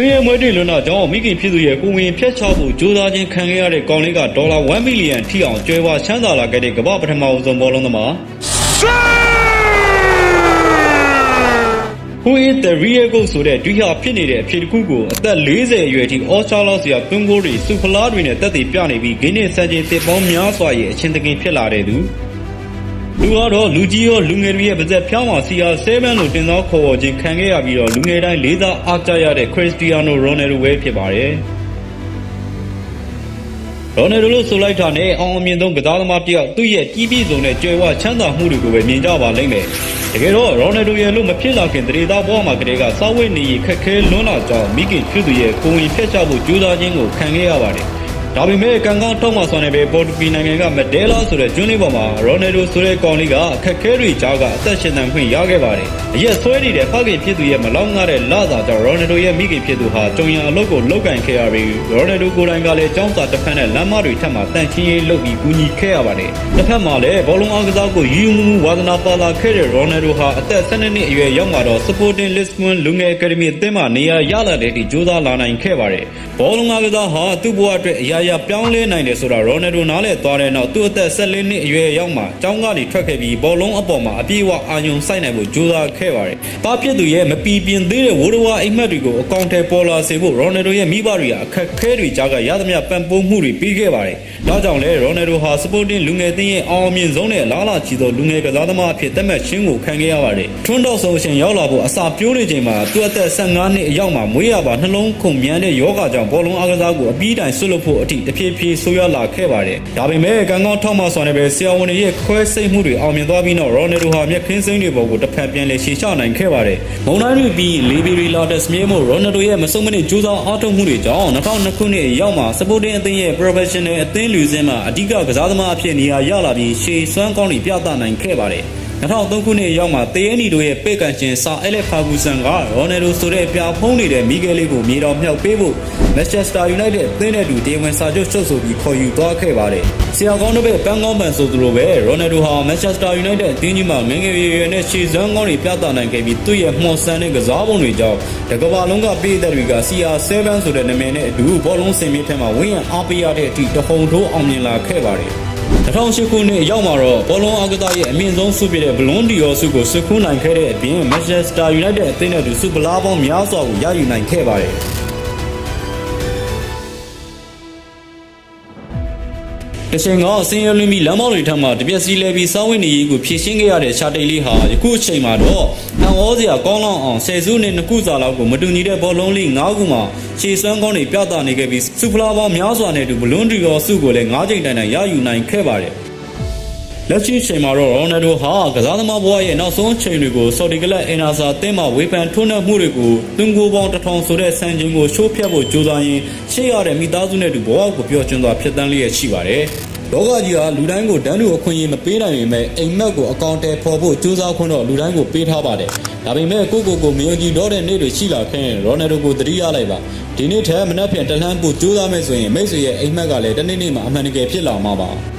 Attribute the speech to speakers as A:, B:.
A: သူရဲ့မွေးတွေ့လွန်းတာကြောင့်မိခင်ဖြစ်သူရဲ့ကိုဝင်ဖျက်ချဖို့ကြိုးစားခြင်းခံခဲ့ရတဲ့ကောင်လေးကဒေါ်လာ1 ဘီလီယံထိအောင်ကျွဲဝါချမ်းသာလာခဲ့တဲ့ကမ္ဘာပထမဆုံးဘောလုံးသမား Who is the real goal ဆိုတဲ့ဒွိဟဖြစ်နေတဲ့အဖြစ်တစ်ခုကိုအသက်40အရွယ်ထိအော်ချာလောက်စရာသွင်းကိုတွေစုဖလားတွေနဲ့တက်တည်ပြနေပြီးဂိမ်းနဲ့စံချိန်တစ်ပေါင်းများစွာရဲ့အချင်းတကင်ဖြစ်လာတဲ့သူလူကတော့လူကြီးရောလူငယ်တွေရဲ့ပါဇက်ဖြောင်းမှာ CR7 လို့တင်သောခေါ်ဝေါ်ခြင်းခံခဲ့ရပြီးတော့လူငယ်တိုင်းလေးစားအားကြရတဲ့ခရစ္စတီယာနိုရိုနယ်ဒိုပဲဖြစ်ပါတယ်ရိုနယ်ဒိုလို့ဆိုလိုက်တာနဲ့အောင်အမြင်ဆုံးကစားသမားတစ်ယောက်သူ့ရဲ့ကြီးပြည့်စုံတဲ့ကြွယ်ဝချမ်းသာမှုတွေကိုပဲမြင်ကြပါလိမ့်မယ်တကယ်တော့ရိုနယ်ဒိုရဲ့လို့မဖြစ်လာခင်တရေသားဘဝမှာကတည်းကစားဝတ်နေရခက်ခဲလွန်းလာကြောင်းမိခင်ဖြစ်သူရဲ့ကိုဝင်ဖျက်ချဖို့ကြိုးစားခြင်းကိုခံခဲ့ရပါတယ်ဒါပေမဲ့ကန်ကောင်းထောက်မှဆွမ်းနေပဲပေါ်တူဂီနိုင်ငံကမဒဲလာဆိုတဲ့ကျွန်းလေးပေါ်မှာရိုနယ်ဒိုဆိုတဲ့ကောင်လေးကအခက်ခဲတွေကြားကအသက်ရှင်သန်ခွင့်ရခဲ့ပါတယ်။အရက်ဆွဲနေတဲ့ဖခင်ဖြစ်သူရဲ့မလောင်းငှတဲ့လစာကြောင့်ရိုနယ်ဒိုရဲ့မိခင်ဖြစ်သူဟာကြုံရအလုပ်ကိုလုပ်ကင်ခဲ့ရပြီးရိုနယ်ဒိုကိုယ်တိုင်ကလည်းចောင်းစာတစ်ဖက်နဲ့လမ်းမတွေထက်မှတန်ချင်းရေးလုပ်ပြီးကူညီခဲ့ရပါတယ်။တစ်ဖက်မှာလည်းဘောလုံးအားကစားကိုရည်ယူမှုဝါသနာပါလာခဲ့တဲ့ရိုနယ်ဒိုဟာအသက်12နှစ်အရွယ်ရောက်မှာတော့ Sporting Lisbon လူငယ်အကယ်ဒမီအသင်းမှာနေရာရလာတဲ့အထိကြိုးစားလာနိုင်ခဲ့ပါတယ်။ဘောလုံးအားကစားဟာသူ့ဘဝအတွက်အရာရာပြောင်းလဲနိုင်တယ်ဆိုတာရိုနယ်ဒိုနားလဲသွားတဲ့နောက်သူ့အသက်14နှစ်အရွယ်ရောက်မှာကျောင်းကနေထွက်ခဲ့ပြီးဘောလုံးအပေါ်မှာအပြည့်အဝအာရုံစိုက်နိုင်ဖို့ကြိုးစားခဲ့ပါတယ်။ပါဖြစ်သူရဲ့မပီပြင်သေးတဲ့ဝိုးတော်ဝါအိမ်မက်တွေကိုအကောင့်ထဲပေါ်လာစေဖို့ရိုနယ်ဒိုရဲ့မိဘတွေကအခက်ခဲတွေကြားကရသမျှပံ့ပိုးမှုတွေပေးခဲ့ပါတယ်။ဒါကြောင့်လဲရိုနယ်ဒိုဟာစပိုတင်လူငယ်အသင်းရဲ့အောင်မြင်ဆုံးနဲ့လားလာချီသောလူငယ်ကစားသမားအဖြစ်သတ်မှတ်ခြင်းကိုခံခဲ့ရပါတယ်။ထွန်းတော့ဆုံးအရှင်ရောက်လာဖို့အစာပြိုးနေချိန်မှာသူ့အသက်15နှစ်အရောက်မှာမွေးရပါနှလုံးခုန်မြန်းတဲ့ယောဂကြောင့်ဘောလုံးအားကစားကိုအပြီးတိုင်ဆွတ်လွတ်ဖို့အထိတဖြည်းဖြည်းဆိုးရွားလာခဲ့ပါတယ်။ဒါပေမဲ့ကန်ကောင်းထောက်မှဆွမ်းနေပဲဆရာဝန်တွေရဲ့ခွဲစိတ်မှုတွေအောင်မြင်သွားပြီးနောက်ရိုနယ်ဒိုဟာမျက်ခင်းစိမ်းတွေပေါ်ကိုတစ်ဖက်ပြန်လည်ရှေ့ချနိုင်ခဲ့ပါတယ်။မုန်တိုင်းတွေပြီးလီဘီရီလာတက်စမြေမို့ရိုနယ်ဒိုရဲ့မဆုံးမနစ်ကြိုးစားအားထုတ်မှုတွေကြောင့်2002ခုနှစ်ရောက်မှာစပိုတင်အသင်းရဲ့ professional အသင်းလူစင်းမှာအဓိကကစားသမားအဖြစ်နေရာရလာပြီးရှေ့စွမ်းကောင်းတွေပြသနိုင်ခဲ့ပါတယ်။2003ခုနှစ်ရောက်မှာတေးအနီတို့ရဲ့ပေကန်ချင်းဆာအဲလက်ဖာဂူဆန်ကရိုနယ်ဒိုဆိုတဲ့ပြဖုံးနေတဲ့မီဂယ်လေးကိုမြေတော်မြောက်ပေးဖို့မန်ချက်စတာယူနိုက်တက်အသင်းနဲ့တူဒေဝင်စာချုပ်ချုပ်ဆိုပြီးခေါ်ယူသွားခဲ့ပါတယ်။ဆရာကောင်းတို့ပဲပန်းကောင်းပန်ဆိုသူလိုပဲရိုနယ်ဒိုဟာမန်ချက်စတာယူနိုက်တက်အသင်းကြီးမှာငငယ်ရွယ်ရွယ်နဲ့ရှေ့စွမ်းကောင်းတွေပြသနိုင်ခဲ့ပြီးသူ့ရဲ့မှော်စမ်းတဲ့ကစားပုံတွေကြောင့်တကမ္ဘာလုံးကပြည်သက်တွေက CR7 ဆိုတဲ့နာမည်နဲ့အတူဘောလုံးစင်မြင့်ထဲမှာဝင်းရံအားပေးရတဲ့အထိတဟုန်ထိုးအောင်မြင်လာခဲ့ပါတယ်။2008ခုနှစ်ရောက်မှာတော့ဘောလုံးအားကစားရဲ့အမြင့်ဆုံးဆုဖြစ်တဲ့ဘလွန်ဒီယောဆုကိုဆွတ်ခူးနိုင်ခဲ့တဲ့အပြင်မန်ချက်စတာယူနိုက်တက်အသင်းနဲ့တူဆုဖလားပေါင်းများစွာကိုရယူနိုင်ခဲ့ပါတယ်။တချိန်ကဆင်းရဲလွန်းပြီးလမ်းမောက်တွေထပ်မှတပြက်စီလဲပြီးစောင်းဝင်နေရေးကိုဖြည့်ရှင်းခဲ့ရတဲ့ရှာတိတ်လေးဟာယခုအချိန်မှာတော့အံ့ဩစရာကောင်းလောင်းအောင်10စုနဲ့2ခုစာလောက်ကိုမတူညီတဲ့ဘောလုံးလေး9ခုမှာခြေစွမ်းကောင်းတွေပြသနေခဲ့ပြီးစုဖလားပေါင်းများစွာနဲ့တူဘလွန်ဒီယောဆုကိုလည်း9ချိန်တိုင်တိုင်ရယူနိုင်ခဲ့ပါတယ်။လက်ရှိချိန်မှာတော့ရိုနယ်ဒိုဟာကစားသမားဘဝရဲ့နောက်ဆုံးချိန်တွေကိုဆော်ဒီကလပ်အင်နာဆာအသင်းမှဝေဖန်ထွန်းနှံမှုတွေကိုသွင်းကိုပေါင်း1000ဆိုတဲ့စံချိန်ကိုရှိုးဖြတ်ဖို့ကြိုးစားရင်းရှေ့ရတဲ့မိသားစုနဲ့တူဘဝကိုပျော်ရွှင်စွာဖြတ်သန်းလျက်ရှိပါတယ်။လောကကြီးဟာလူတိုင်းကိုတန်းတူအခွင့်အရေးမပေးနိုင်ပေမဲ့အိမ်မက်ကိုအကောင့်ထဲပေါ်ဖို့ကြိုးစားခွင့်တော့လူတိုင်းကိုပေးထားပါတယ်။ဒါပေမဲ့ကိုမယုံကြည်တော့တဲ့နေ့တွေရှိလာခဲ့ရင်ရိုနယ်ဒိုကိုသတိရလိုက်ပါ။ဒီနေ့ထက်မနက်ဖြန်တလှမ်းပို့ကြိုးစားမယ်ဆိုရင်မိတ်ဆွေရဲ့အိမ်မက်ကလည်းတနေ့နေ့မှာအမှန်တကယ်ဖြစ်လာမှာပါ။